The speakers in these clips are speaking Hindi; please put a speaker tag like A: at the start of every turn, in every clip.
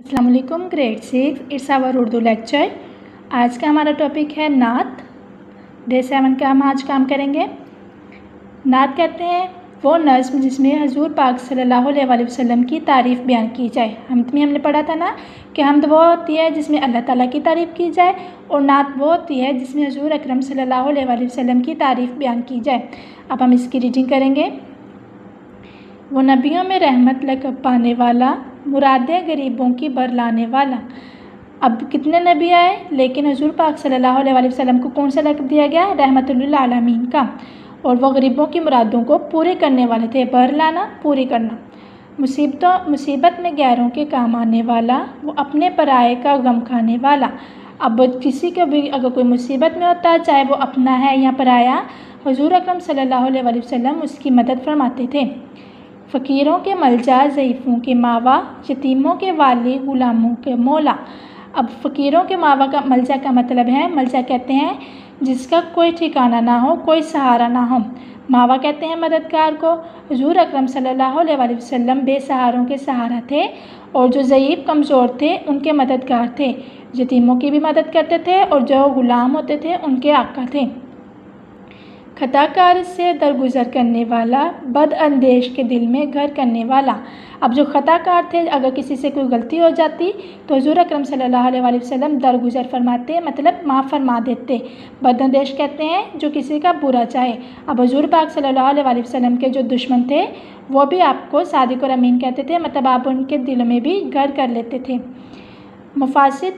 A: अस्सलाम वालेकुम grade 6 it's our Urdu lecture. आज का हमारा टॉपिक है नात। डे 7 का हम आज काम करेंगे। नात कहते हैं वो नज़्म जिसमें हजूर पाक सल्लल्लाहु अलैहि वसल्लम की तारीफ़ बयान की जाए। हमद में हमने पढ़ा था ना कि हमद वो होती है जिसमें अल्लाह ताला की तारीफ़ की जाए और नात वो होती है जिसमें हजूर अकरम सल्लल्लाहु अलैहि वसल्लम की तारीफ़ बयान की जाए। अब हम इसकी रीडिंग करेंगे। वो नबियों में रहमत लक़ब पाने वाला, मुरादें गरीबों की बरलाने वाला। अब कितने नबी आए, लेकिन हजूर पाक सल्लल्लाहु अलैहि वसल्लम को कौन सा लक़ब दिया गया? रहमतुल लिल आलमीन का। और वो गरीबों की मुरादों को पूरे करने वाले थे। बरलाना, पूरी करना। मुसीबत में गैरों के काम आने वाला, वो अपने पराये का गम खाने वाला। अब किसी को भी अगर कोई मुसीबत में होता है, चाहे वो अपना है या पराया, हजूर अकरम सल्लल्लाहु अलैहि वसल्लम उसकी मदद फरमाते थे। फ़कीरों के मलजा, ज़ईफ़ों के मावा, यतीमों के वाली, ग़ुलामों के मौला। अब फ़कीरों के मावा का मलजा का मतलब है, मलजा कहते हैं जिसका कोई ठिकाना ना हो, कोई सहारा ना हो। मावा कहते हैं मददगार को। हुज़ूर अकरम सल्लल्लाहु अलैहि वसल्लम बेसहारों के सहारा थे और जो ज़ईफ़ कमज़ोर थे उनके मददगार थे। यतीमों की भी मदद करते थे और जो ग़ुलाम होते थे उनके आका थे। खताकार से दरगुजर करने वाला, बदअंदेश के दिल में घर करने वाला। अब जो खताकार थे, अगर किसी से कोई गलती हो जाती तो हुज़ूर अकरम सल्लल्लाहु अलैहि वसल्लम दरगुजर फरमाते, मतलब माफ़ फरमा देते। बदअंदेश कहते हैं जो किसी का बुरा चाहे। अब हुज़ूर पाक सल्लल्लाहु अलैहि वसल्लम के जो दुश्मन थे वो भी आपको सादिक और अमीन कहते थे, मतलब आप उनके दिल में भी घर कर लेते थे। मफासिद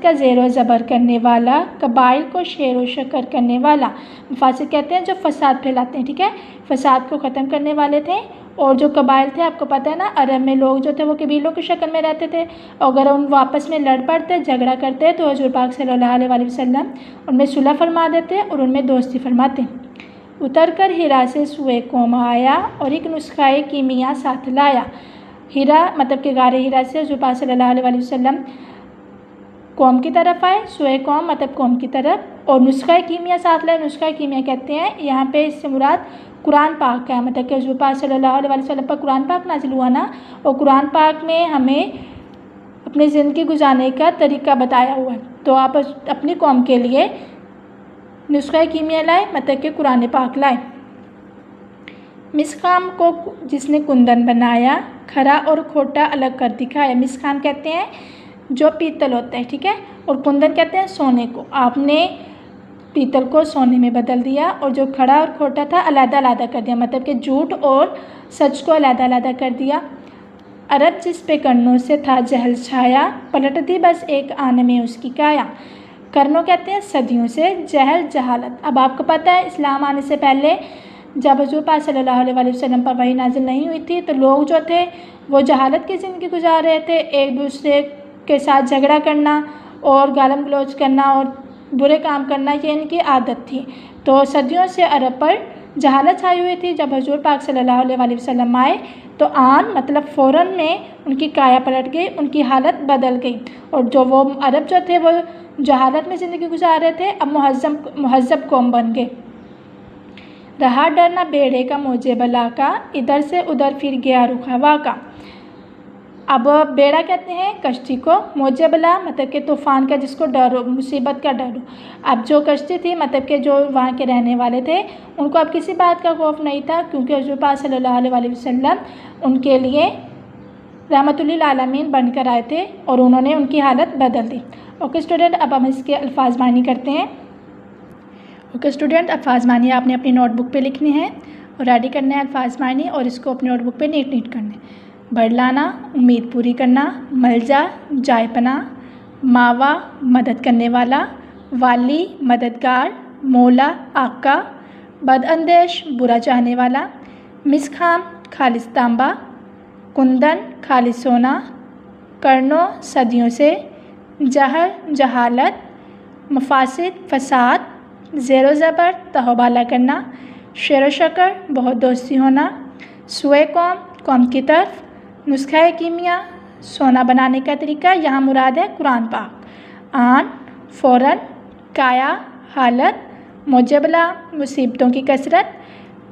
A: का ज़ेरो ज़बर करने वाला, कबाइल को शेर व शकर करने वाला। मफासिद कहते हैं जो फ़साद फैलाते हैं, ठीक है, फ़साद को ख़त्म करने वाले थे। और जो कबाइल थे, आपको पता है ना, अरब में लोग जो थे वो कबीलों की शक्ल में रहते थे। अगर उन आपस में लड़ पड़ते, झगड़ा करते, तो हज़ूर पाक सल्लल्लाहु अलैहि वसल्लम उनमें सुलह फरमा देते और उनमें दोस्ती फरमाते। उतर कर हिरा से सुए कौम आया और एक नुस्ख़ाए कीमिया साथ लाया। हीरा मतलब कि गारे हीरा से हज़ूर पाक सल्लल्लाहु अलैहि वसल्लम कौम की तरफ आए, सोए कौम मतलब कौम की तरफ, और नुस्ख़ा कीमिया साथ लाए। नुस्ख़ा कीमिया कहते हैं यहाँ पे इससे मुराद कुरान पाक का है, मतलब कि हज़ूर पाक सल्लल्लाहु अलैहि वसल्लम पर कुरान पाक नाज़िल हुआ ना, और कुरान पाक में हमें अपनी ज़िंदगी गुजारने का तरीका बताया हुआ है। तो आप अपनी कौम के लिए नुस्ख़ा कीमिया लाए, मतलब कि कुरान पाक लाए। मिसकाम को जिसने कुंदन बनाया, खरा और खोटा अलग कर दिखाया। मिसकाम कहते हैं जो पीतल होता है, ठीक है, और कुंदन कहते हैं सोने को। आपने पीतल को सोने में बदल दिया और जो खरा और खोटा था अलग-अलग कर दिया, मतलब कि झूठ और सच को अलग-अलग कर दिया। अरब जिस पे कर्नों से था जहल छाया, पलट दी बस एक आने में उसकी काया। कर्नों कहते हैं सदियों से, जहल जहालत। अब आपको पता है इस्लाम आने से पहले जब हज़ूर पाक सल्लल्लाहु अलैहि वसल्लम पर वही नाजिल नहीं हुई थी, तो लोग जो थे वो जहालत की ज़िंदगी गुजार रहे थे। एक दूसरे के साथ झगड़ा करना और गालम गलौज करना और बुरे काम करना, ये इनकी आदत थी। तो सदियों से अरब पर जहालत छाई हुई थी। जब हज़ूर पाक सल्लल्लाहु अलैहि वसल्लम आए तो आन मतलब फ़ौरन में उनकी काया पलट गई, उनकी हालत बदल गई। और जो वो अरब जो थे वो जहालत में ज़िंदगी गुजार रहे थे, अब मुहज़्ज़ब कौम बन गए। रहा डरना बेड़े का मौजे बला का, इधर से उधर फिर गया रुख हवा का। अब बेड़ा कहते हैं कश्ती को, मौजे बला मतलब कि तूफ़ान का जिसको डर हो, मुसीबत का डर हो। अब जो कश्ती थी, मतलब कि जो वहाँ के रहने वाले थे, उनको अब किसी बात का खौफ नहीं था, क्योंकि हज़ूर पाक सल्लल्लाहु अलैहि वसल्लम उनके लिए रहमतुल लिल आलमीन बनकर आए थे और उन्होंने उनकी हालत बदल दी। ओके स्टूडेंट, अब हम इसके अल्फाज मानी करते हैं। ओके स्टूडेंट, अल्फाज मानी आपने अपनी नोटबुक पे लिखनी है और रेडी करना है अल्फाज मानी, और इसको अपनी नोटबुक पे नीट करना है। बरलाना, उम्मीद पूरी करना। मलजा, जायपना। मावा, मदद करने वाला। वाली, मददगार। मौला, आका। बदअंदेश, बुरा चाहने वाला। मिसखाम, खालिस तांबा। कुंदन, खालिस सोना। कर्नो, सदियों से। जहल, जहालत। मफासिद, फसाद। ज़ेरो ज़बर, तहबाला करना। शेर शकर, बहुत दोस्ती होना। सुए कौम की तरफ। नुस्ख़ा कीमिया, सोना बनाने का तरीका, यहाँ मुराद है कुरान पाक। आन, फ़ौरन। काया, हालत। मौजबला, मुसीबतों की कसरत।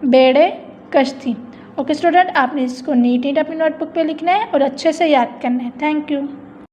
A: बेड़े, कश्ती। ओके स्टूडेंट, आपने इसको नीट नीट अपनी नोटबुक पे लिखना है और अच्छे से याद करना है। Thank you.